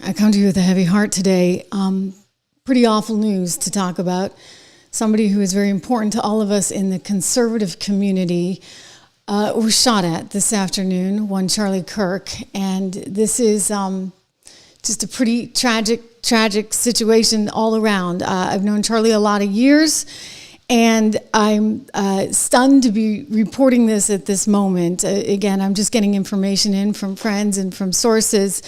I come to you with a heavy heart today. Pretty awful news to talk about. Somebody who is very important to all of us in the conservative community was shot at this afternoon, one Charlie Kirk. And this is just a pretty tragic situation all around. I've known Charlie a lot of years, and I'm stunned to be reporting this at this moment. Again, I'm just getting information in from friends and from sources.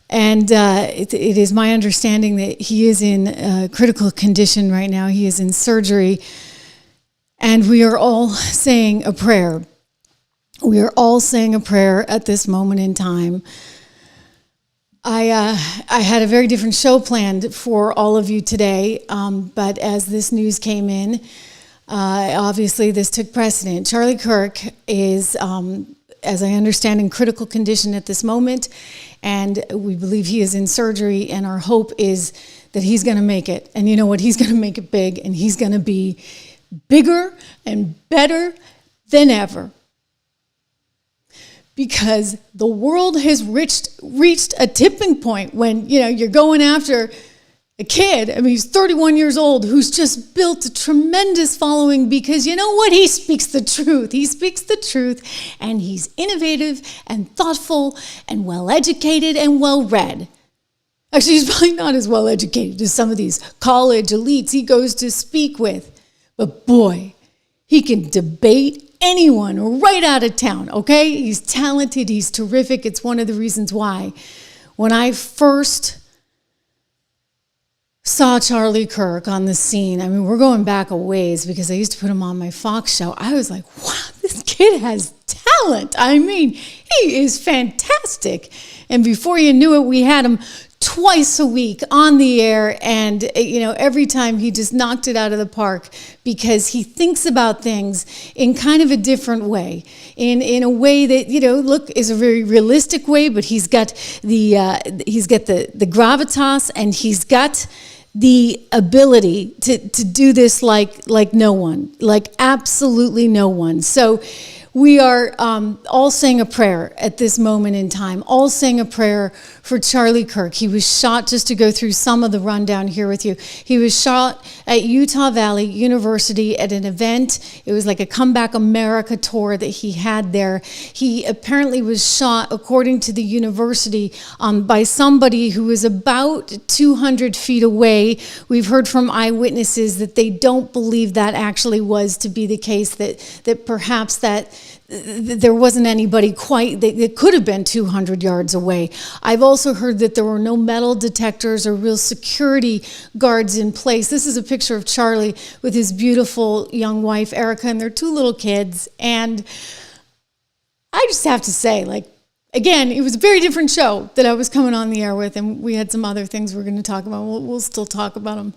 And it is my understanding that he is in critical condition right now. He is in surgery. And we are all saying a prayer. We are all saying a prayer at this moment in time. I had a very different show planned for all of you today, but as this news came in, obviously this took precedent. Charlie Kirk is, as I understand, in critical condition at this moment, and we believe he is in surgery, and our hope is that he's going to make it. And you know what? He's going to make it big, and he's going to be bigger and better than ever. Because the world has reached a tipping point when, you're going after a kid. I mean, he's 31 years old who's just built a tremendous following because you know what? He speaks the truth. He speaks the truth, and he's innovative and thoughtful and well-educated and well-read. Actually, he's probably not as well-educated as some of these college elites he goes to speak with. But boy, he can debate anyone right out of town, okay? He's talented, he's terrific. It's one of the reasons why when I first saw Charlie Kirk on the scene, I mean, we're going back a ways because I used to put him on my Fox show. I was like, wow, this kid has talent. I mean, he is fantastic. And before you knew it, we had him twice a week on the air, and every time he just knocked it out of the park because he thinks about things in kind of a different way, in a way that is a very realistic way, but he's got the gravitas, and he's got the ability to do this like no one, like absolutely no one. So we are all saying a prayer at this moment in time, all saying a prayer for Charlie Kirk. He was shot, just to go through some of the rundown here with you. He was shot at Utah Valley University at an event. It was like a Comeback America tour that he had there. He apparently was shot, according to the university, by somebody who was about 200 feet away. We've heard from eyewitnesses that they don't believe that actually was to be the case, that perhaps that there wasn't anybody quite, that could have been 200 yards away. I've also heard that there were no metal detectors or real security guards in place. This is a picture of Charlie with his beautiful young wife, Erica, and their two little kids. And I just have to say, again, it was a very different show that I was coming on the air with, and we had some other things we're going to talk about. We'll still talk about them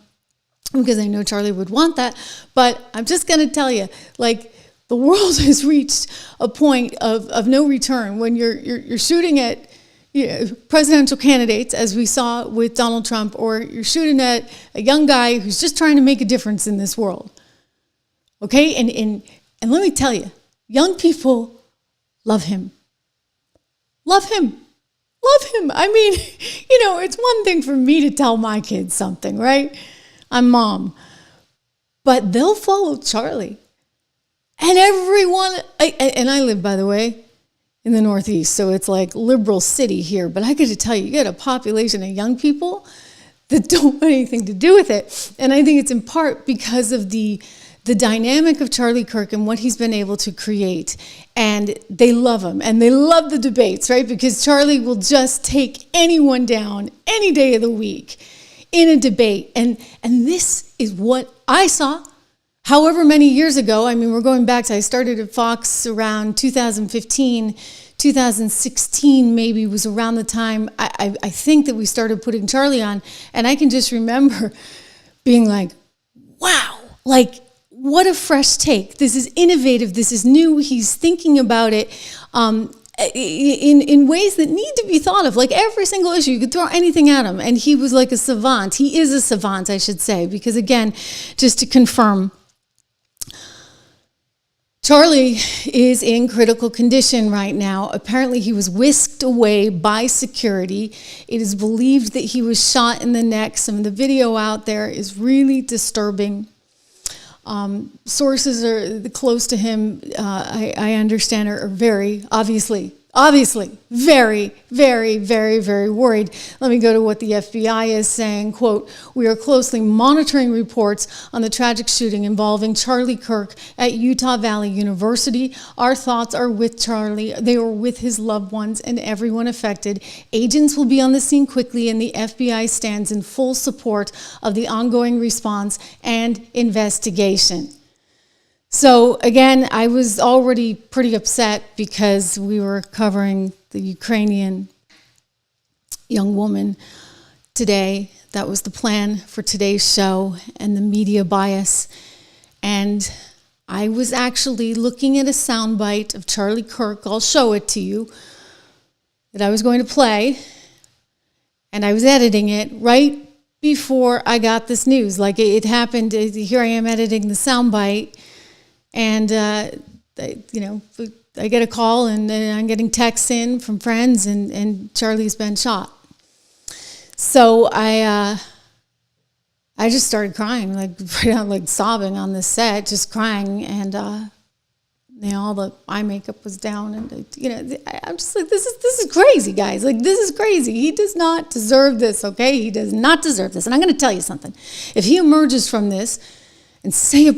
because I know Charlie would want that. But I'm just going to tell you, the world has reached a point of no return when you're shooting at presidential candidates, as we saw with Donald Trump, or you're shooting at a young guy who's just trying to make a difference in this world. Okay? And let me tell you, young people love him. Love him. Love him. I mean, it's one thing for me to tell my kids something, right? I'm mom. But they'll follow Charlie. And everyone, I live, by the way, in the Northeast, so it's like liberal city here. But I got to tell you, you got a population of young people that don't want anything to do with it. And I think it's in part because of the dynamic of Charlie Kirk and what he's been able to create. And they love him, and they love the debates, right? Because Charlie will just take anyone down any day of the week in a debate. And this is what I saw however many years ago. I mean, we're going back to, I started at Fox around 2015, 2016 maybe was around the time I think that we started putting Charlie on. And I can just remember being like, wow, what a fresh take. This is innovative. This is new. He's thinking about it in ways that need to be thought of. Every single issue, you could throw anything at him. And he was like a savant. He is a savant, I should say, because again, just to confirm, Charlie is in critical condition right now. Apparently, he was whisked away by security. It is believed that he was shot in the neck. Some of the video out there is really disturbing. Sources are close to him, I understand, are very, obviously, very, very, very, very worried. Let me go to what the FBI is saying. Quote, "We are closely monitoring reports on the tragic shooting involving Charlie Kirk at Utah Valley University. Our thoughts are with Charlie. They were with his loved ones and everyone affected. Agents will be on the scene quickly, and the FBI stands in full support of the ongoing response and investigation." So again, I was already pretty upset because we were covering the Ukrainian young woman today. That was the plan for today's show, and the media bias. And I was actually looking at a soundbite of Charlie Kirk. I'll show it to you, that I was going to play, and I was editing it right before I got this news. Like it happened. Here I am editing the soundbite. And, I get a call and I'm getting texts in from friends and Charlie's been shot. So I just started crying, right out, sobbing on the set, just crying. And, all the eye makeup was down. And, I'm just like, this is crazy, guys. This is crazy. He does not deserve this, okay? He does not deserve this. And I'm going to tell you something. If he emerges from this and say a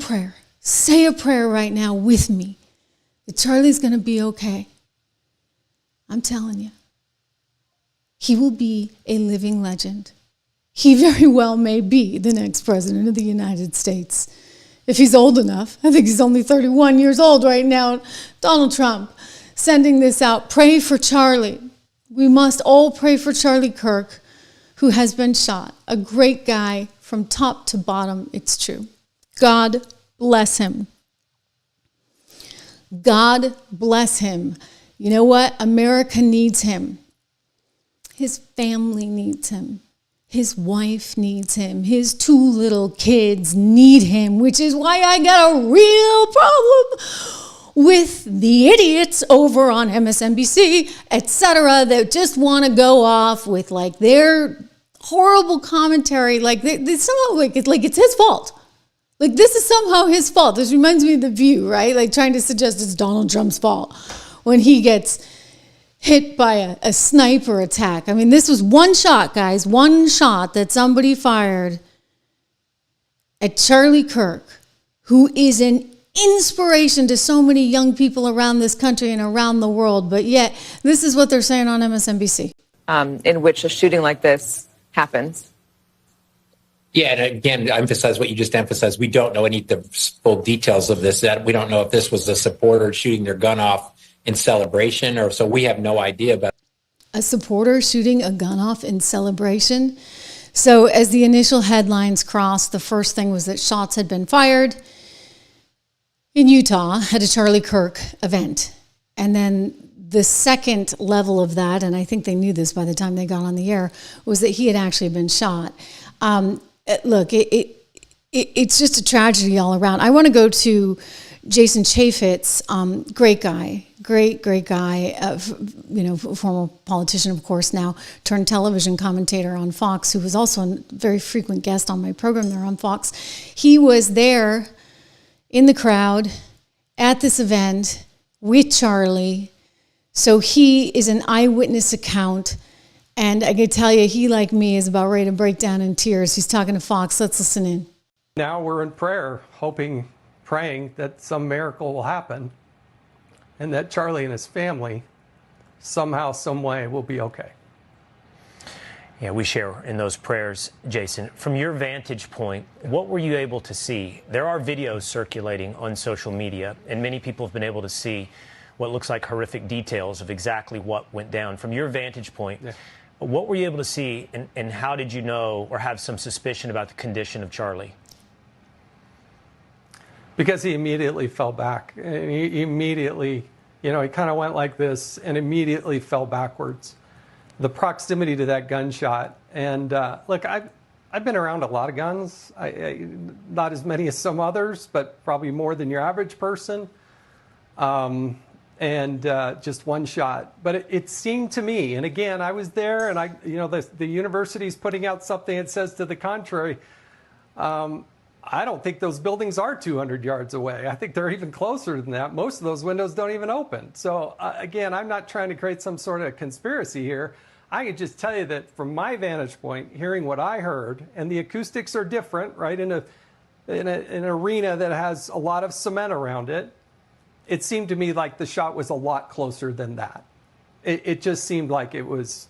prayer right now with me that Charlie's going to be okay. I'm telling you, he will be a living legend. He very well may be the next president of the United States. If he's old enough. I think he's only 31 years old right now. Donald Trump sending this out. Pray for Charlie. We must all pray for Charlie Kirk, who has been shot. A great guy from top to bottom, it's true. God bless him. God bless him. You know what? America needs him. His family needs him. His wife needs him. His 2 little kids need him, which is why I got a real problem with the idiots over on MSNBC, etc., that just want to go off with their horrible commentary, they somehow it's his fault. This is somehow his fault. This reminds me of The View, right? Trying to suggest it's Donald Trump's fault when he gets hit by a sniper attack. I mean, this was one shot, guys, one shot that somebody fired at Charlie Kirk, who is an inspiration to so many young people around this country and around the world. But yet, this is what they're saying on MSNBC. In which a shooting like this happens. Yeah, and again, I emphasize what you just emphasized. We don't know the full details of this. That we don't know if this was a supporter shooting their gun off in celebration, or so we have no idea about. A supporter shooting a gun off in celebration. So as the initial headlines crossed, the first thing was that shots had been fired in Utah at a Charlie Kirk event. And then the second level of that, and I think they knew this by the time they got on the air, was that he had actually been shot. Look, it's just a tragedy all around. I want to go to Jason Chaffetz, great guy, great guy, former politician, of course, now turned television commentator on Fox, who was also a very frequent guest on my program there on Fox. He was there in the crowd at this event with Charlie. So he is an eyewitness account. And I can tell you, he, like me, is about ready to break down in tears. He's talking to Fox. Let's listen in. Now we're in prayer, praying that some miracle will happen and that Charlie and his family somehow, some way will be okay. Yeah, we share in those prayers, Jason. From your vantage point, what were you able to see? There are videos circulating on social media, and many people have been able to see what looks like horrific details of exactly what went down. From your vantage point, what were you able to see, and how did you know or have some suspicion about the condition of Charlie? Because he immediately fell back. And he immediately, he kind of went like this and immediately fell backwards. The proximity to that gunshot. And look, I've been around a lot of guns. Not as many as some others, but probably more than your average person. and just one shot. But it seemed to me, and again, I was there, and the university's putting out something that says to the contrary. I don't think those buildings are 200 yards away. I think they're even closer than that. Most of those windows don't even open. So again, I'm not trying to create some sort of conspiracy here. I can just tell you that from my vantage point, hearing what I heard, and the acoustics are different, right? In an arena that has a lot of cement around it, it seemed to me like the shot was a lot closer than that. It just seemed like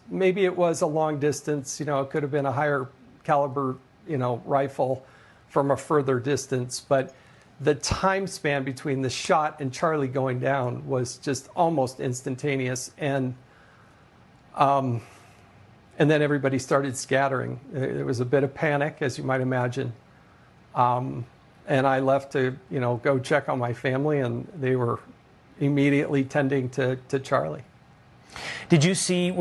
maybe it was a long distance, it could have been a higher caliber, rifle from a further distance, but the time span between the shot and Charlie going down was just almost instantaneous. And then everybody started scattering. There was a bit of panic, as you might imagine. And I left to, go check on my family, and they were immediately tending to Charlie. Were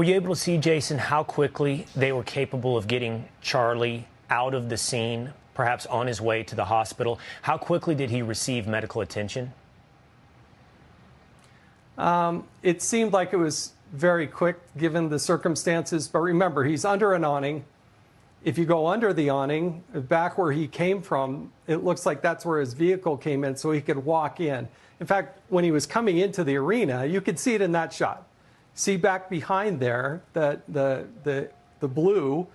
you able to see, Jason, how quickly they were capable of getting Charlie out of the scene, perhaps on his way to the hospital? How quickly did he receive medical attention? It seemed like it was very quick given the circumstances. But remember, he's under an awning. If you go under the awning, back where he came from, it looks like that's where his vehicle came in so he could walk in. In fact, when he was coming into the arena, you could see it in that shot. See back behind there, the blue,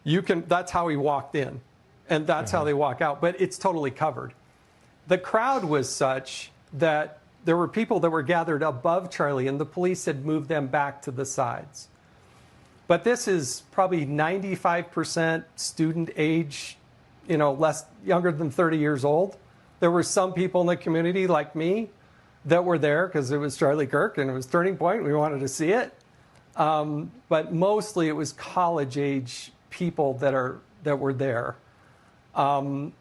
that's how he walked in. And that's how they walk out. But it's totally covered. The crowd was such that there were people that were gathered above Charlie, and the police had moved them back to the sides. But this is probably 95% student age, younger than 30 years old. There were some people in the community like me that were there because it was Charlie Kirk and it was Turning Point. We wanted to see it. But mostly it was college age people that were there. The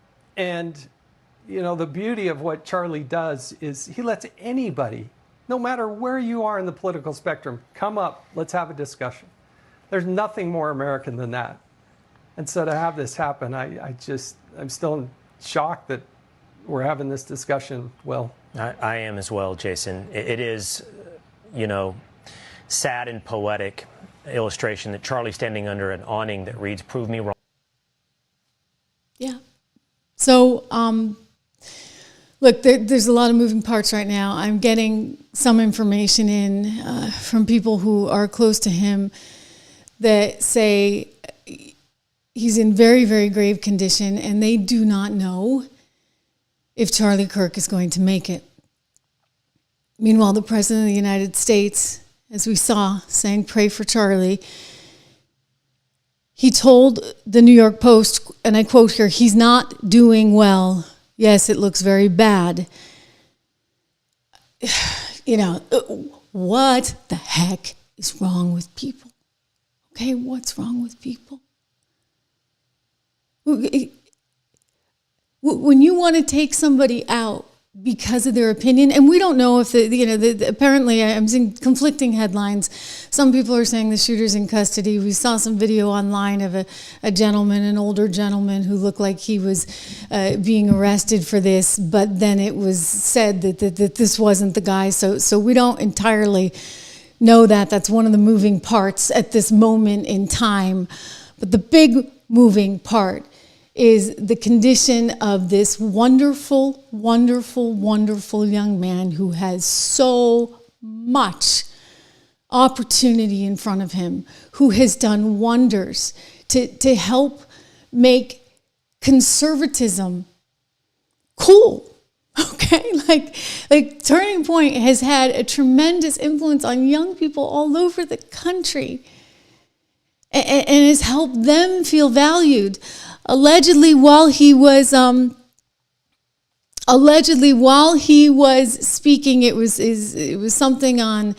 beauty of what Charlie does is he lets anybody, no matter where you are in the political spectrum, come up, let's have a discussion. There's nothing more American than that. And so to have this happen, I'm still in shock that we're having this discussion. Well, I am as well, Jason. It is, sad and poetic illustration that Charlie's standing under an awning that reads, "Prove me wrong." Yeah. So, look, there's a lot of moving parts right now. I'm getting some information in from people who are close to him that say he's in very, very grave condition, and they do not know if Charlie Kirk is going to make it. Meanwhile, the President of the United States, as we saw, saying, "Pray for Charlie." He told the New York Post, and I quote here, "He's not doing well. Yes, it looks very bad." What the heck is wrong with people? Okay, what's wrong with people? When you want to take somebody out because of their opinion, and we don't know if apparently I'm seeing conflicting headlines. Some people are saying the shooter's in custody. We saw some video online of a gentleman, an older gentleman, who looked like he was being arrested for this, but then it was said that this wasn't the guy. So we don't entirely know that. That's one of the moving parts at this moment in time. But the big moving part is the condition of this wonderful, wonderful, wonderful young man who has so much opportunity in front of him, who has done wonders to help make conservatism cool. Okay, like Turning Point has had a tremendous influence on young people all over the country, and has helped them feel valued. Allegedly, while he was speaking, it was something on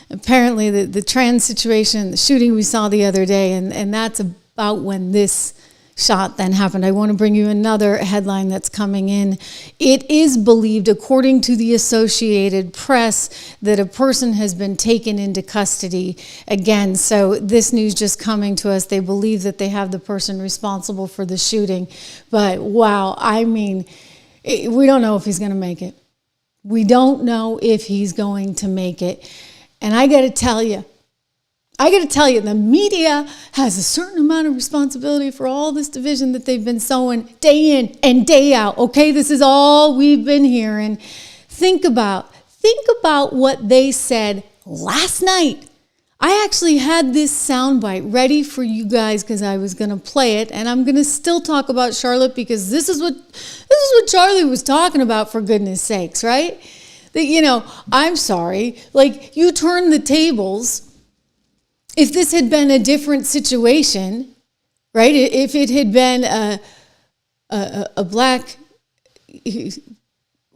apparently the trans situation, the shooting we saw the other day, and that's about when this shot then happened. I want to bring you another headline that's coming in. It is believed, according to the Associated Press, that a person has been taken into custody again. So this news just coming to us, they believe that they have the person responsible for the shooting. But wow, I mean, we don't know if he's going to make it. We don't know if he's going to make it. And I got to tell you, the media has a certain amount of responsibility for all this division that they've been sowing day in and day out. Okay, this is all we've been hearing. Think about what they said last night. I actually had this soundbite ready for you guys because I was going to play it, and I'm going to still talk about Charlotte because this is what Charlie was talking about, for goodness sakes, right? That, I'm sorry, like, you turn the tables. If this had been a different situation, right? If it had been a black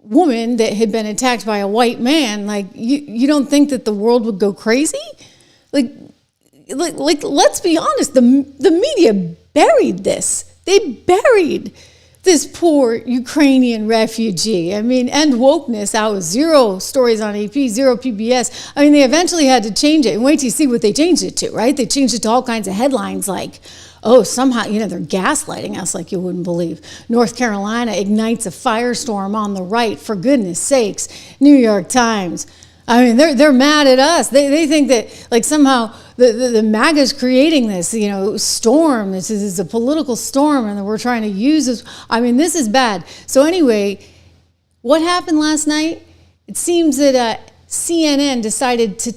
woman that had been attacked by a white man, like, you don't think that the world would go crazy? Like, let's be honest, the media buried this. They buried this poor Ukrainian refugee. I mean, end wokeness out with 0 stories on AP, 0 PBS. I mean, they eventually had to change it. And wait till you see what they changed it to, right? They changed it to all kinds of headlines like, oh, somehow, they're gaslighting us like you wouldn't believe. North Carolina ignites a firestorm on the right, for goodness sakes. New York Times. I mean, they're mad at us. They think that, like, somehow the MAGA's creating this, storm. This is a political storm, and that we're trying to use this. I mean, this is bad. So anyway, what happened last night? It seems that CNN decided to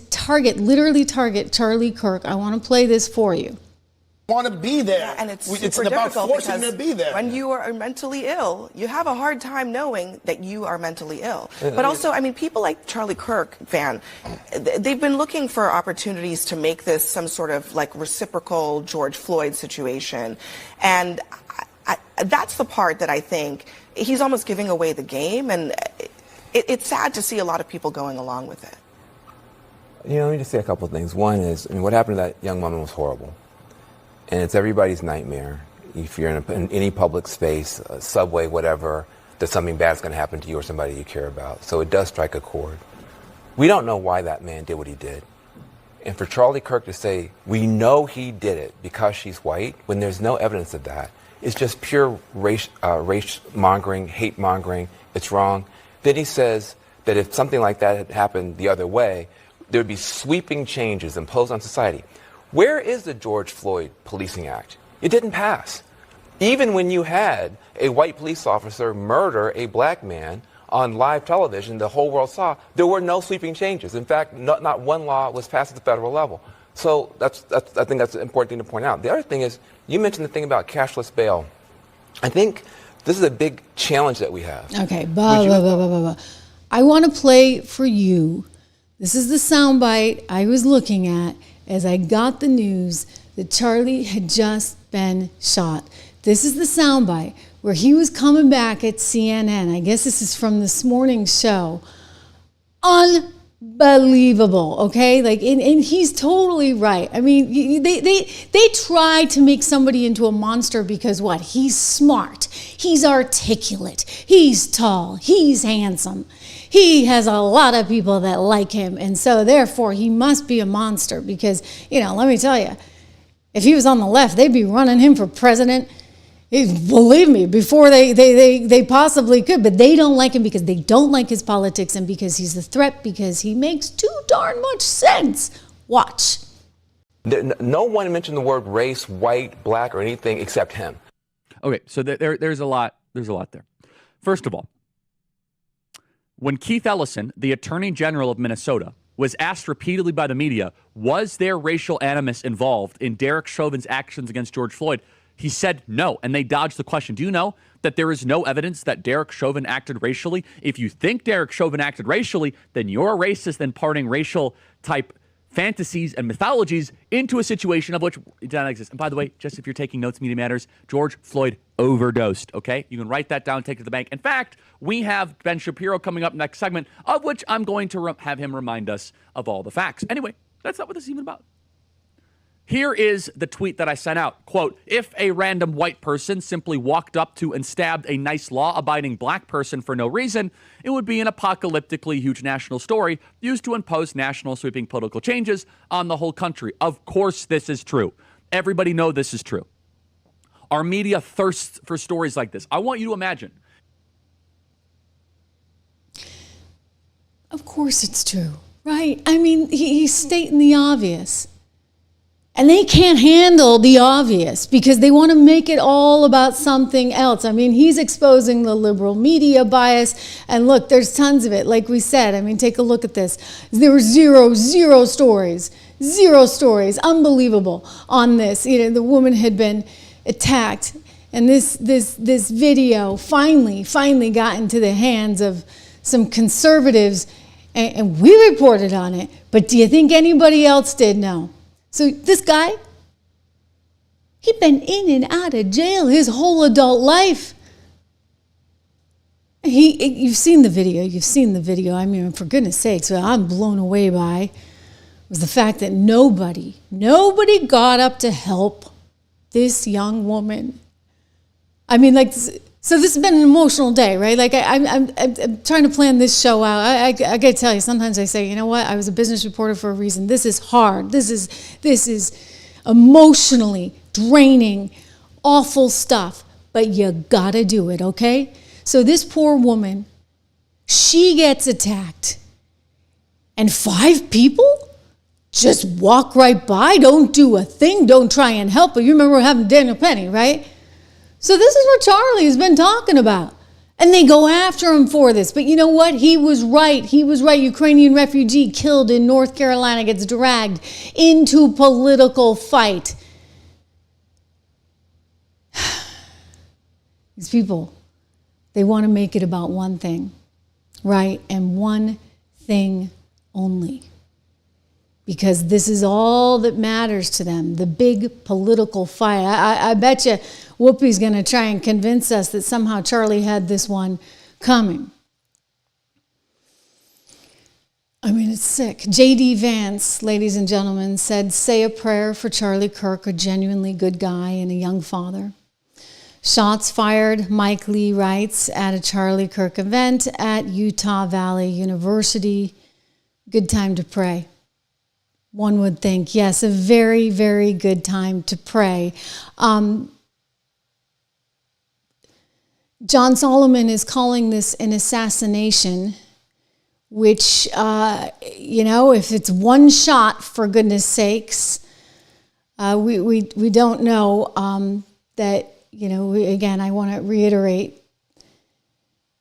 literally target Charlie Kirk. I want to play this for you. Want to be there. Yeah, and it's about difficult forcing them to be there. When you are mentally ill, you have a hard time knowing that you are mentally ill. But also, I mean, people like Charlie Kirk, they've been looking for opportunities to make this some sort of like reciprocal George Floyd situation. And that's the part that I think he's almost giving away the game. And it's sad to see a lot of people going along with it. Let me just say a couple of things. One is, what happened to that young woman was horrible. And it's everybody's nightmare. If you're in any public space, a subway, whatever, that something bad's going to happen to you or somebody you care about. So it does strike a chord. We don't know why that man did what he did. And for Charlie Kirk to say, we know he did it because she's white, when there's no evidence of that, it's just pure race mongering, hate mongering. It's wrong. Then he says that if something like that had happened the other way, there would be sweeping changes imposed on society. Where is the George Floyd Policing Act? It didn't pass. Even when you had a white police officer murder a black man on live television, the whole world saw, there were no sweeping changes. In fact, not one law was passed at the federal level. So I think that's an important thing to point out. The other thing is, you mentioned the thing about cashless bail. I think this is a big challenge that we have. Okay, I want to play for you. This is the soundbite I was looking at as I got the news that Charlie had just been shot. This is the soundbite where he was coming back at CNN. I guess this is from this morning's show. Unbelievable, okay? And he's totally right. I mean, they try to make somebody into a monster because what? He's smart. He's articulate. He's tall. He's handsome. He has a lot of people that like him, and so therefore he must be a monster because, let me tell you, if he was on the left, they'd be running him for president. Believe me, before they possibly could, but they don't like him because they don't like his politics and because he's a threat, because he makes too darn much sense. Watch. No one mentioned the word race, white, black, or anything except him. Okay, so there's a lot there. First of all, when Keith Ellison, the Attorney General of Minnesota, was asked repeatedly by the media, was there racial animus involved in Derek Chauvin's actions against George Floyd? He said no, and they dodged the question. Do you know that there is no evidence that Derek Chauvin acted racially? If you think Derek Chauvin acted racially, then you're a racist and parting racial type fantasies and mythologies into a situation of which it does not exist. And by the way, just if you're taking notes, Media Matters, George Floyd overdosed, okay? You can write that down, take it to the bank. In fact, we have Ben Shapiro coming up next segment, of which I'm going to have him remind us of all the facts. Anyway, that's not what this is even about. Here is the tweet that I sent out. Quote, if a random white person simply walked up to and stabbed a nice law-abiding black person for no reason, it would be an apocalyptically huge national story used to impose national sweeping political changes on the whole country. Of course this is true. Everybody knows this is true. Our media thirsts for stories like this. I want you to imagine. Of course it's true, right? I mean, he's stating the obvious. And they can't handle the obvious because they want to make it all about something else. I mean, he's exposing the liberal media bias. And look, there's tons of it. Like we said, I mean, take a look at this. There were zero stories, unbelievable on this. You know, the woman had been attacked. And this video finally got into the hands of some conservatives. And we reported on it. But do you think anybody else did? No. So this guy, he'd been in and out of jail his whole adult life. You've seen the video. I mean, for goodness sakes, what I'm blown away by was the fact that nobody got up to help this young woman. I mean, like, so this has been an emotional day, right? Like, I'm trying to plan this show out. I got to tell you, sometimes I say, you know what? I was a business reporter for a reason. This is hard. This is emotionally draining, awful stuff. But you got to do it, okay? So this poor woman, she gets attacked. And 5 people just walk right by, don't do a thing, don't try and help her. You remember having Daniel Penny, right? So this is what Charlie's been talking about. And they go after him for this. But you know what? He was right. Ukrainian refugee killed in North Carolina gets dragged into political fight. These people, they want to make it about one thing, right? And one thing only. Because this is all that matters to them, the big political fight. I bet you Whoopi's going to try and convince us that somehow Charlie had this one coming. I mean, it's sick. J.D. Vance, ladies and gentlemen, said, say a prayer for Charlie Kirk, a genuinely good guy and a young father. Shots fired, Mike Lee writes, at a Charlie Kirk event at Utah Valley University. Good time to pray. One would think, yes, a very, very good time to pray. John Solomon is calling this an assassination, which, if it's one shot, for goodness sakes, we don't know that, again, I want to reiterate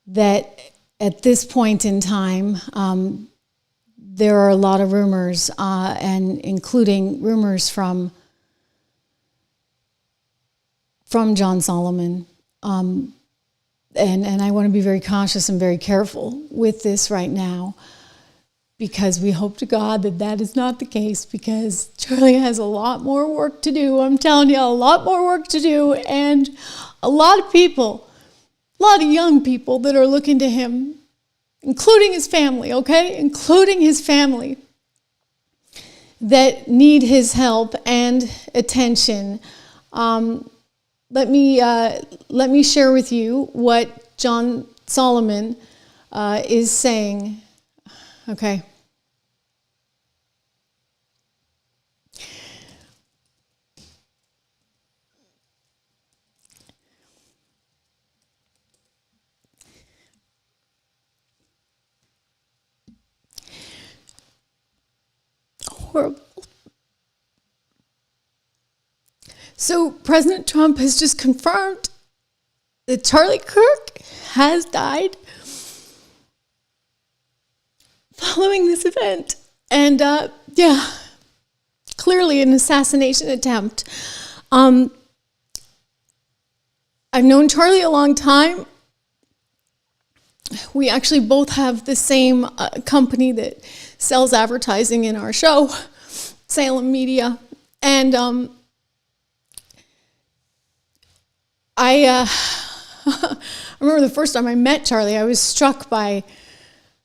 that at this point in time, there are a lot of rumors, and including rumors from John Solomon. And I want to be very cautious and very careful with this right now, because we hope to God that that is not the case, because Charlie has a lot more work to do. I'm telling you, a lot more work to do, and a lot of people, a lot of young people that are looking to him, including his family, okay? Including his family, that need his help and attention. Let me share with you what John Solomon is saying. Okay. Horrible. So President Trump has just confirmed that Charlie Kirk has died following this event. And clearly an assassination attempt. I've known Charlie a long time. We actually both have the same company that sells advertising in our show, Salem Media. And I remember the first time I met Charlie, I was struck by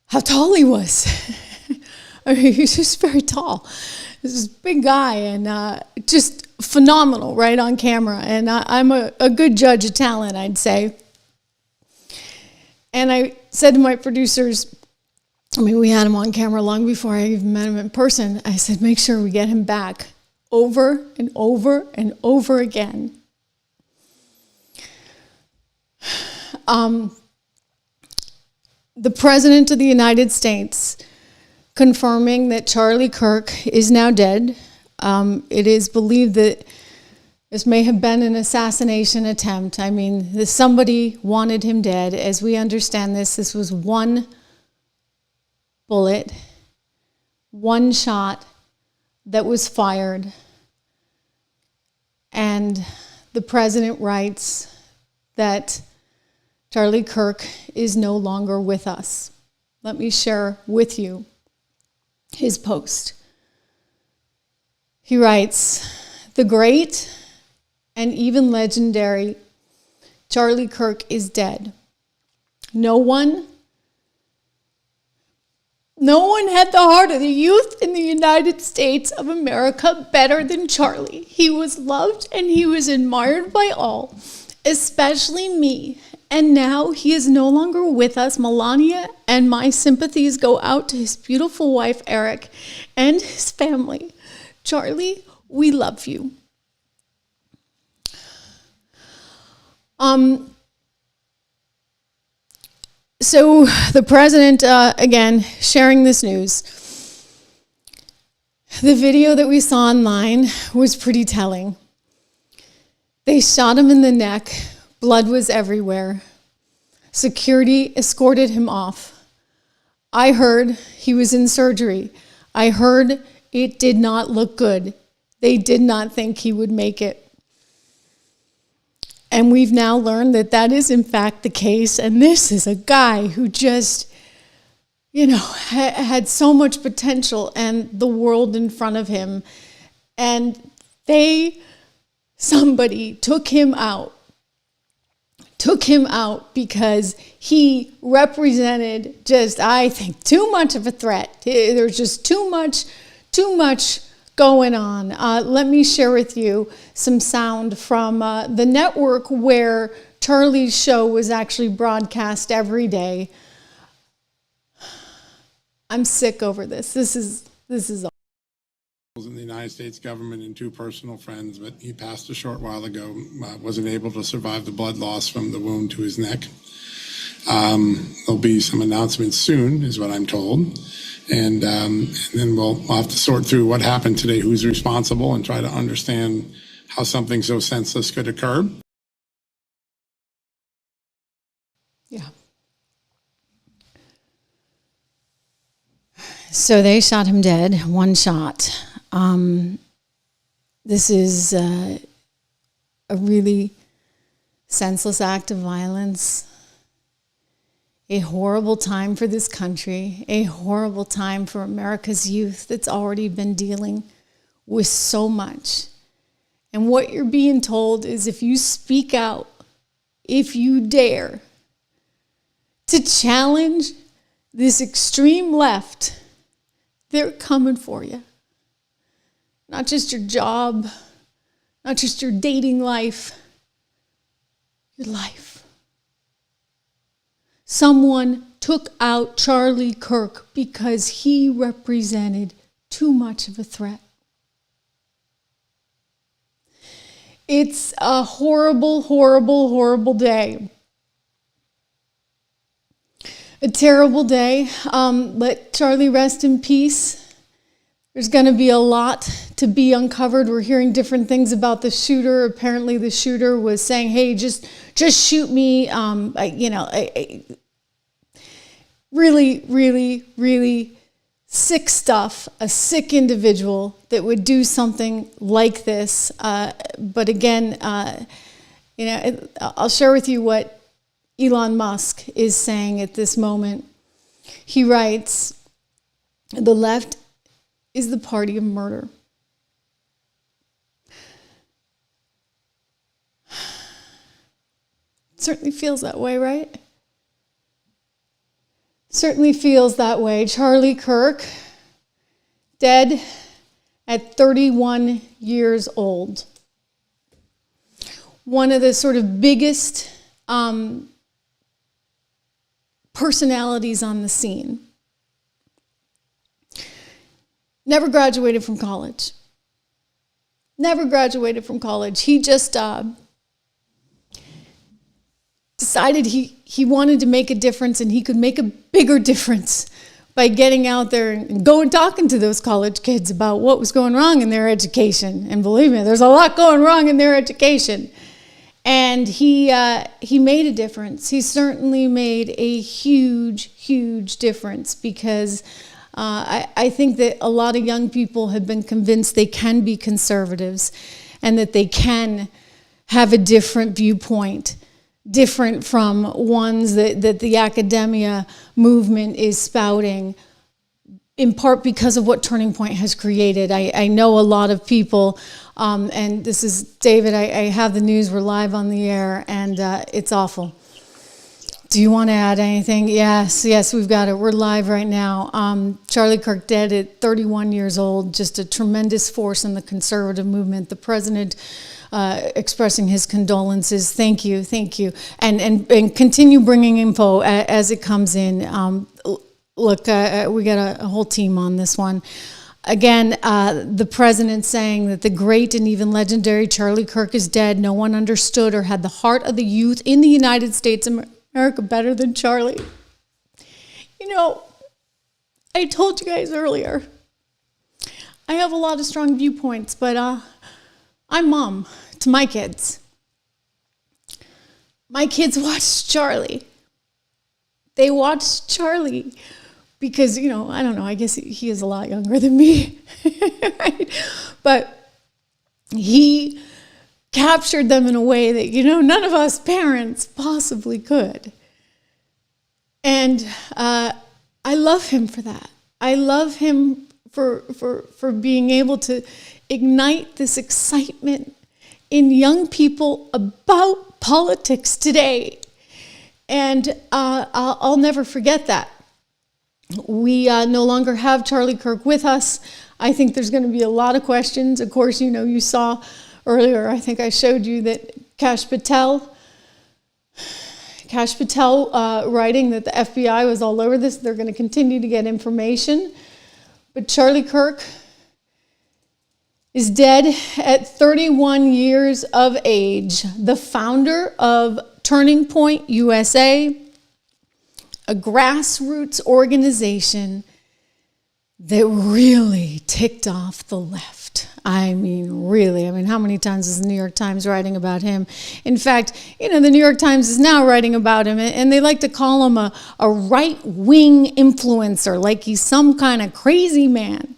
how tall he was. I mean, he's just very tall. He's this big guy, and just phenomenal right on camera. And I'm a good judge of talent, I'd say. And I said to my producers, I mean, we had him on camera long before I even met him in person. I said, make sure we get him back over and over and over again. the President of the United States confirming that Charlie Kirk is now dead. It is believed that this may have been an assassination attempt. I mean, somebody wanted him dead. As we understand this was one bullet, one shot that was fired. And the president writes that Charlie Kirk is no longer with us. Let me share with you his post. He writes, "The great and even legendary Charlie Kirk is dead. No one had the heart of the youth in the United States of America better than Charlie. He was loved and he was admired by all, especially me. And now he is no longer with us. Melania and my sympathies go out to his beautiful wife, Eric, and his family. Charlie, we love you." So the president, again, sharing this news. The video that we saw online was pretty telling. They shot him in the neck. Blood was everywhere. Security escorted him off. I heard he was in surgery. I heard it did not look good. They did not think he would make it. And we've now learned that that is in fact the case. And this is a guy who just, had so much potential and the world in front of him. And somebody took him out because he represented just, I think, too much of a threat. There's just too much going on. Let me share with you some sound from the network where Charlie's show was actually broadcast every day. I'm sick over this. This is all. In the United States government and two personal friends, but he passed a short while ago, wasn't able to survive the blood loss from the wound to his neck. There'll be some announcements soon, is what I'm told. And then we'll have to sort through what happened today, who's responsible, and try to understand how something so senseless could occur. Yeah. So they shot him dead, one shot. This is a really senseless act of violence. A horrible time for this country, a horrible time for America's youth that's already been dealing with so much. And what you're being told is if you speak out, if you dare to challenge this extreme left, they're coming for you. Not just your job, not just your dating life, your life. Someone took out Charlie Kirk because he represented too much of a threat. It's a horrible, horrible, horrible day. A terrible day. Let Charlie rest in peace. There's going to be a lot to be uncovered. We're hearing different things about the shooter. Apparently the shooter was saying, hey, just shoot me. Really, really, really sick stuff. A sick individual that would do something like this. But again, I'll share with you what Elon Musk is saying at this moment. He writes, the left is the party of murder. Certainly feels that way, right? Certainly feels that way. Charlie Kirk, dead at 31 years old. One of the sort of biggest personalities on the scene. Never graduated from college. Never graduated from college. He just, decided he wanted to make a difference, and he could make a bigger difference by getting out there and going talking to those college kids about what was going wrong in their education. And believe me, there's a lot going wrong in their education. And he made a difference. He certainly made a huge, huge difference, because I think that a lot of young people have been convinced they can be conservatives and that they can have a different viewpoint, different from ones that the academia movement is spouting, in part because of what Turning Point has created. I know a lot of people, and this is David, I have the news, we're live on the air, and it's awful. Do you want to add anything? Yes, we've got it. We're live right now. Charlie Kirk dead at 31 years old, just a tremendous force in the conservative movement. The president expressing his condolences. Thank you. And continue bringing info as it comes in. Look, we got a whole team on this one. Again, the president saying that the great and even legendary Charlie Kirk is dead. No one understood or had the heart of the youth in the United States of America better than Charlie. You know, I told you guys earlier, I have a lot of strong viewpoints, but I'm mom to my kids. My kids watched Charlie. They watched Charlie because, you know, I don't know, I guess he is a lot younger than me, right? But he captured them in a way that, you know, none of us parents possibly could. And I love him for that. I love him for being able to ignite this excitement in young people about politics today. And I'll never forget that. We no longer have Charlie Kirk with us. I think there's going to be a lot of questions. Of course, you know, you saw earlier, I think I showed you that Kash Patel writing that the FBI was all over this. They're going to continue to get information. But Charlie Kirk is dead at 31 years of age. The founder of Turning Point USA, a grassroots organization that really ticked off the left. I mean, really. I mean, how many times is the New York Times writing about him? In fact, you know, the New York Times is now writing about him, and they like to call him a right-wing influencer, like he's some kind of crazy man.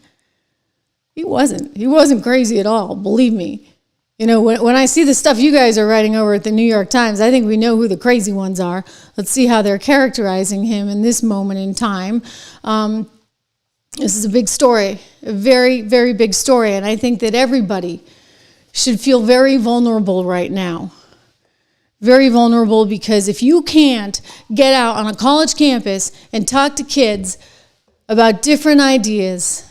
He wasn't crazy at all, believe me. You know, when I see the stuff you guys are writing over at the New York Times, I think we know who the crazy ones are. Let's see how they're characterizing him in this moment in time. This is a big story, a very, very big story, and I think that everybody should feel very vulnerable right now. Very vulnerable, because if you can't get out on a college campus and talk to kids about different ideas,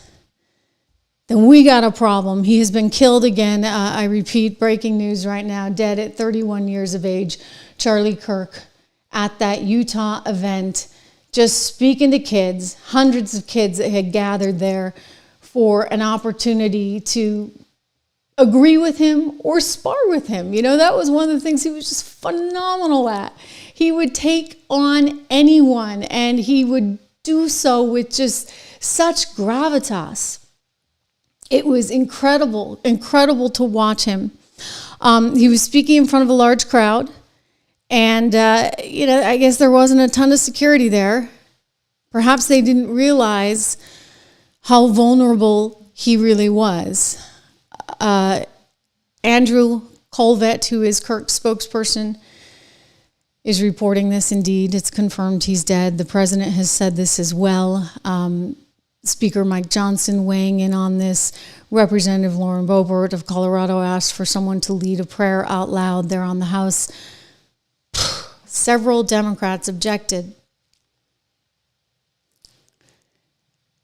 then we got a problem. He has been killed again. I repeat, breaking news right now, dead at 31 years of age. Charlie Kirk at that Utah event, just speaking to kids, hundreds of kids that had gathered there for an opportunity to agree with him or spar with him. You know, that was one of the things he was just phenomenal at. He would take on anyone, and he would do so with just such gravitas. It was incredible to watch him. He was speaking in front of a large crowd, and, you know, I guess there wasn't a ton of security there. Perhaps they didn't realize how vulnerable he really was. Andrew Colvett, who is Kirk's spokesperson, is reporting this. Indeed, it's confirmed he's dead. The president has said this as well. Speaker Mike Johnson weighing in on this. Representative Lauren Boebert of Colorado asked for someone to lead a prayer out loud there on the House. Several Democrats objected.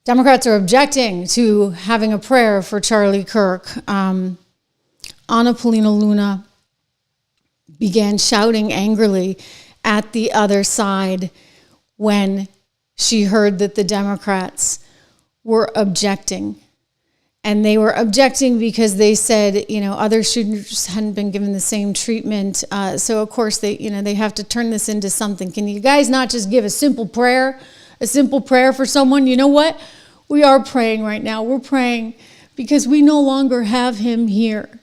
Democrats are objecting to having a prayer for Charlie Kirk. Anna Paulina Luna began shouting angrily at the other side when she heard that the Democrats were objecting. And they were objecting because they said, other shooters hadn't been given the same treatment. So of course they have to turn this into something. Can you guys not just give a simple prayer for someone? You know what? We are praying right now. We're praying because we no longer have him here.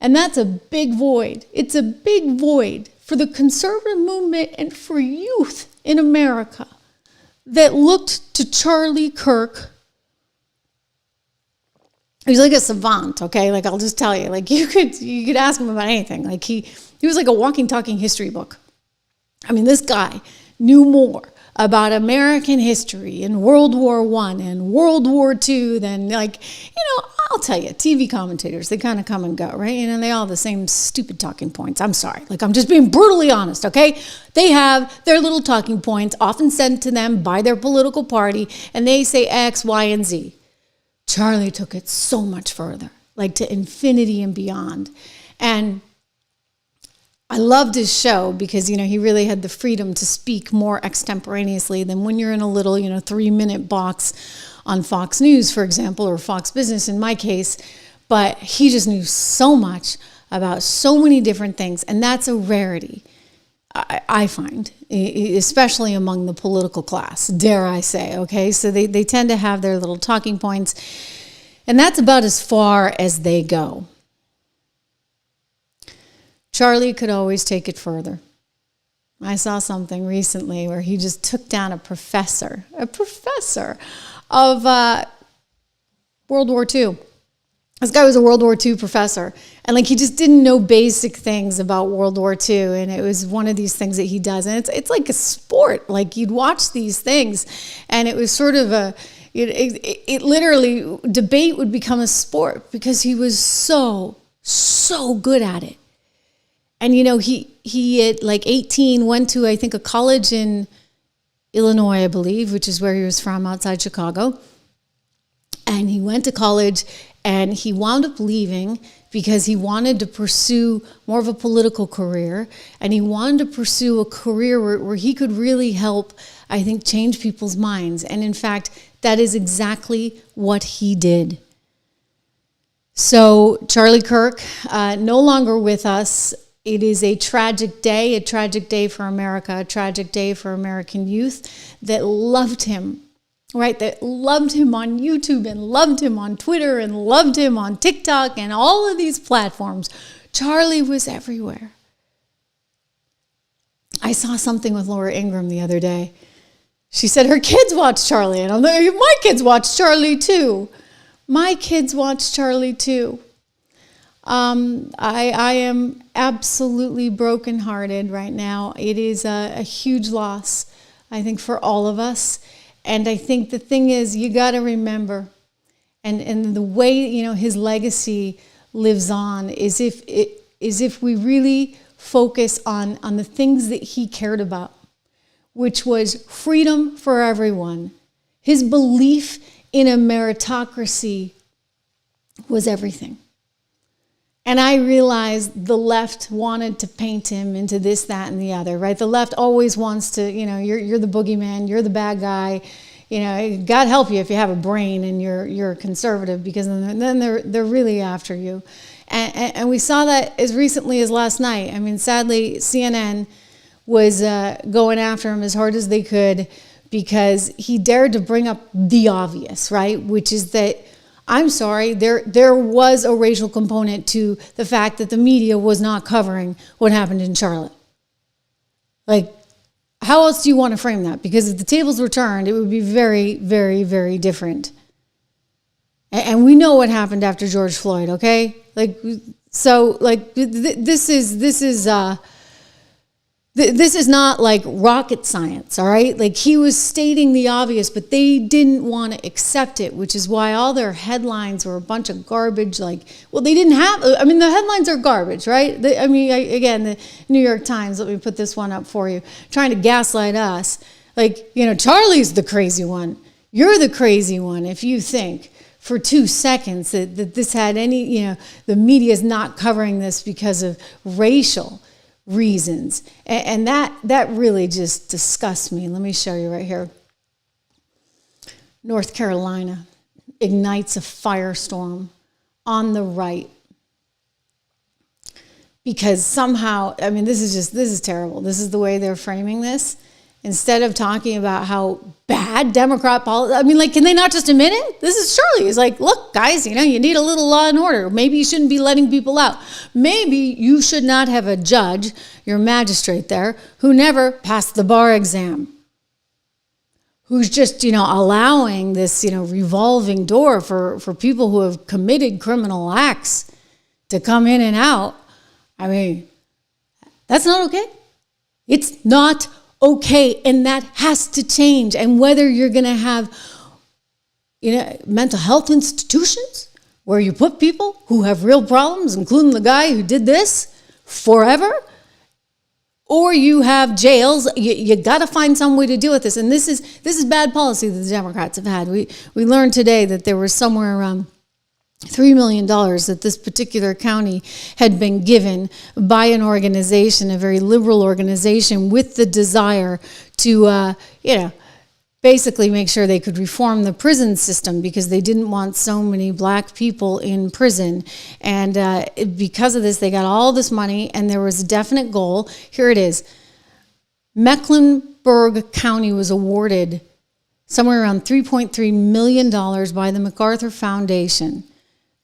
And that's a big void. It's a big void for the conservative movement and for youth in America that looked to Charlie Kirk. He's like a savant, okay? Like, I'll just tell you, like, you could ask him about anything. Like, he was like a walking, talking history book. I mean, this guy knew more about American history and World War I and World War II than, like, I'll tell you, TV commentators, they kind of come and go, right? They all have the same stupid talking points. I'm sorry. Like, I'm just being brutally honest, okay? They have their little talking points often sent to them by their political party, and they say X, Y, and Z. Charlie took it so much further, like to infinity and beyond. And I loved his show because, he really had the freedom to speak more extemporaneously than when you're in a little, 3-minute box on Fox News, for example, or Fox Business in my case. But he just knew so much about so many different things. And that's a rarity, I find, especially among the political class, dare I say, okay? So they tend to have their little talking points, and that's about as far as they go. Charlie could always take it further. I saw something recently where he just took down a professor of World War II. This guy was a World War II professor, and he just didn't know basic things about World War II, and it was one of these things that he does, and it's like a sport. Like, you'd watch these things, and it was sort of it literally, debate would become a sport because he was so good at it. And he at 18 went to, I think, a college in Illinois, I believe, which is where he was from, outside Chicago. And he went to college, and he wound up leaving because he wanted to pursue more of a political career, and he wanted to pursue a career where he could really help, I think, change people's minds. And in fact, that is exactly what he did. So Charlie Kirk, no longer with us. It is a tragic day for America, a tragic day for American youth that loved him. Right, that loved him on YouTube and loved him on Twitter and loved him on TikTok and all of these platforms. Charlie was everywhere. I saw something with Laura Ingraham the other day. She said her kids watch Charlie, and I'm like, my kids watch Charlie too. My kids watch Charlie too. I am absolutely brokenhearted right now. It is a huge loss, I think, for all of us. And I think the thing is, you got to remember, and the way, his legacy lives on is if we really focus on the things that he cared about, which was freedom for everyone. His belief in a meritocracy was everything. And I realized the left wanted to paint him into this, that, and the other, right? The left always wants to, you're the boogeyman, you're the bad guy. God help you if you have a brain and you're a conservative, because then they're really after you. And we saw that as recently as last night. I mean, sadly, CNN was going after him as hard as they could because he dared to bring up the obvious, right? Which is that, I'm sorry, there was a racial component to the fact that the media was not covering what happened in Charlotte. Like, how else do you want to frame that? Because if the tables were turned, it would be very, very, very different. And we know what happened after George Floyd, okay? This is not like rocket science, all right? Like, he was stating the obvious, but they didn't want to accept it, which is why all their headlines were a bunch of garbage. They didn't have, the headlines are garbage, right? Again, the New York Times, let me put this one up for you, trying to gaslight us. Charlie's the crazy one. You're the crazy one if you think for 2 seconds that this had any, the media's not covering this because of racial reasons. And that really just disgusts me. Let me show you right here. North Carolina. ignites a firestorm on the right. Because somehow, I mean, this is terrible. This is the way they're framing this. Instead of talking about how bad Democrat politics, I mean, like, can they not just admit it? This is Shirley. He's like, look, guys, you need a little law and order. Maybe you shouldn't be letting people out. Maybe you should not have a judge, your magistrate there, who never passed the bar exam, who's just, allowing this, revolving door for people who have committed criminal acts to come in and out. I mean, that's not okay. It's not okay, and that has to change. And whether you're going to have, mental health institutions where you put people who have real problems, including the guy who did this forever, or you have jails, you got to find some way to deal with this. And this is bad policy that the Democrats have had. We learned today that there was somewhere around $3 million that this particular county had been given by an organization, a very liberal organization, with the desire to, basically make sure they could reform the prison system because they didn't want so many black people in prison. And because of this, they got all this money, and there was a definite goal. Here it is. Mecklenburg County was awarded somewhere around $3.3 million by the MacArthur Foundation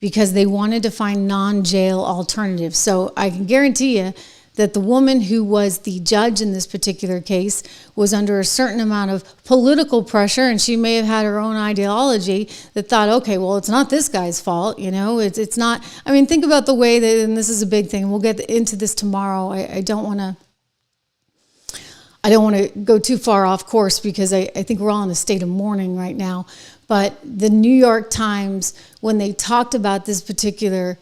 because they wanted to find non-jail alternatives. So I can guarantee you that the woman who was the judge in this particular case was under a certain amount of political pressure, and she may have had her own ideology that thought, okay, well, it's not this guy's fault, it's not. I mean, think about the way that, and this is a big thing, we'll get into this tomorrow. I don't want to go too far off course because I think we're all in a state of mourning right now. But the New York Times, when they talked about this particular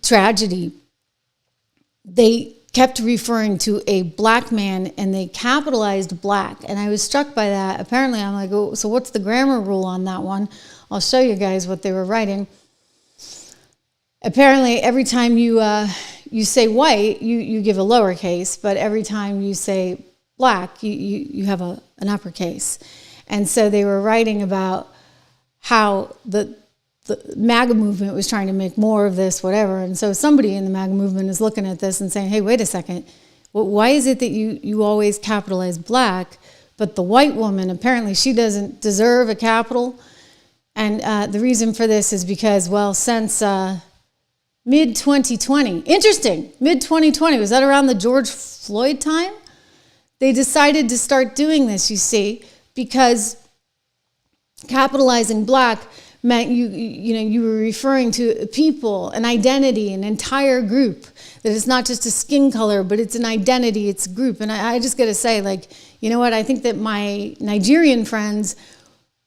tragedy, they kept referring to a black man, and they capitalized black. And I was struck by that. Apparently, I'm like, oh, so what's the grammar rule on that one? I'll show you guys what they were writing. Apparently, every time you say white, you give a lowercase, but every time you say black, you have an uppercase. And so they were writing about how the MAGA movement was trying to make more of this, whatever. And so somebody in the MAGA movement is looking at this and saying, hey, wait a second. Well, why is it that you always capitalize black, but the white woman, apparently she doesn't deserve a capital? And the reason for this is because, well, since mid-2020, interesting, mid-2020, was that around the George Floyd time? They decided to start doing this, you see, because capitalizing black meant you were referring to people, an identity, an entire group, that it's not just a skin color, but it's an identity, it's a group. And I just got to say, like, you know what, I think that my Nigerian friends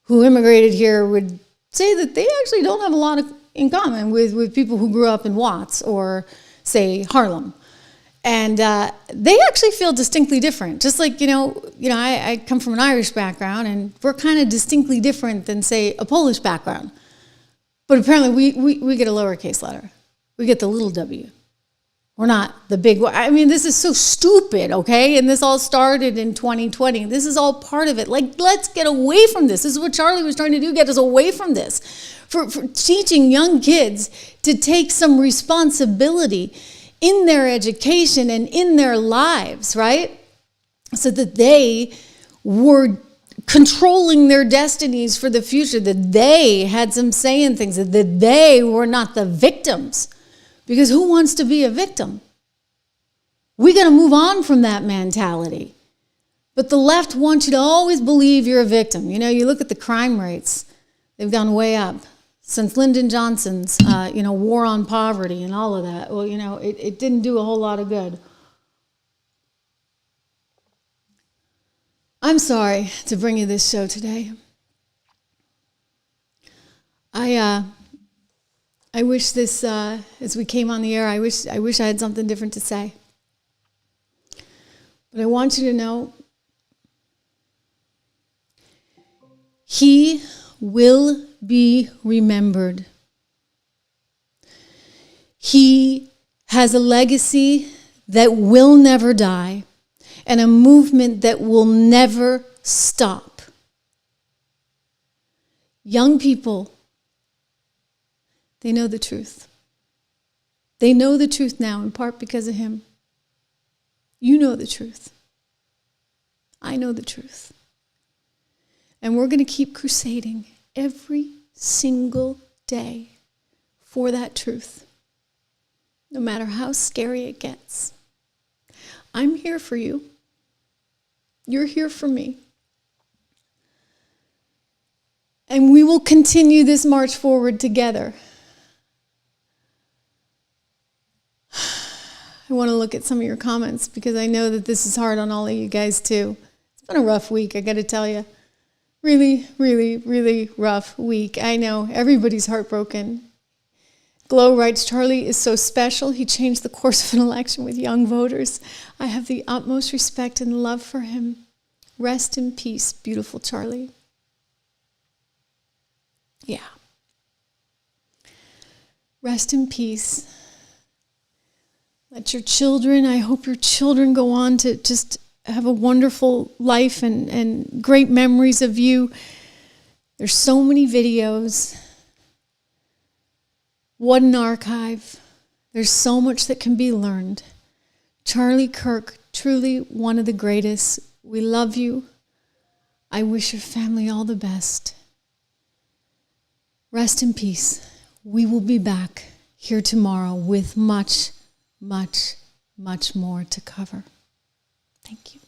who immigrated here would say that they actually don't have a lot in common with people who grew up in Watts or, say, Harlem. And they actually feel distinctly different. Just like, I come from an Irish background, and we're kind of distinctly different than, say, a Polish background. But apparently we get a lowercase letter. We get the little w. We're not the big one. I mean, this is so stupid, okay? And this all started in 2020. This is all part of it. Like, let's get away from this. This is what Charlie was trying to do, get us away from this. For teaching young kids to take some responsibility in their education and in their lives, right? So that they were controlling their destinies for the future, that they had some say in things, that they were not the victims. Because who wants to be a victim? We got to move on from that mentality. But the left wants you to always believe you're a victim. You look at the crime rates, they've gone way up. Since Lyndon Johnson's, war on poverty and all of that, well, it didn't do a whole lot of good. I'm sorry to bring you this show today. I wish this, as we came on the air, I wish I had something different to say. But I want you to know, he will be remembered. He has a legacy that will never die and a movement that will never stop. Young people They know the truth. They know the truth now, in part because of him. You know the truth. I know the truth. And we're going to keep crusading every single day for that truth, no matter how scary it gets. I'm here for you. You're here for me. And we will continue this march forward together. I want to look at some of your comments because I know that this is hard on all of you guys too. It's been a rough week, I got to tell you. Really, really, really rough week. I know, everybody's heartbroken. Glow writes, Charlie is so special. He changed the course of an election with young voters. I have the utmost respect and love for him. Rest in peace, beautiful Charlie. Yeah. Rest in peace. Let your children, I hope your children go on to just have a wonderful life and great memories of you. There's so many videos. What an archive. There's so much that can be learned. Charlie Kirk, truly one of the greatest. We love you. I wish your family all the best. Rest in peace. We will be back here tomorrow with much, much, much more to cover. Thank you.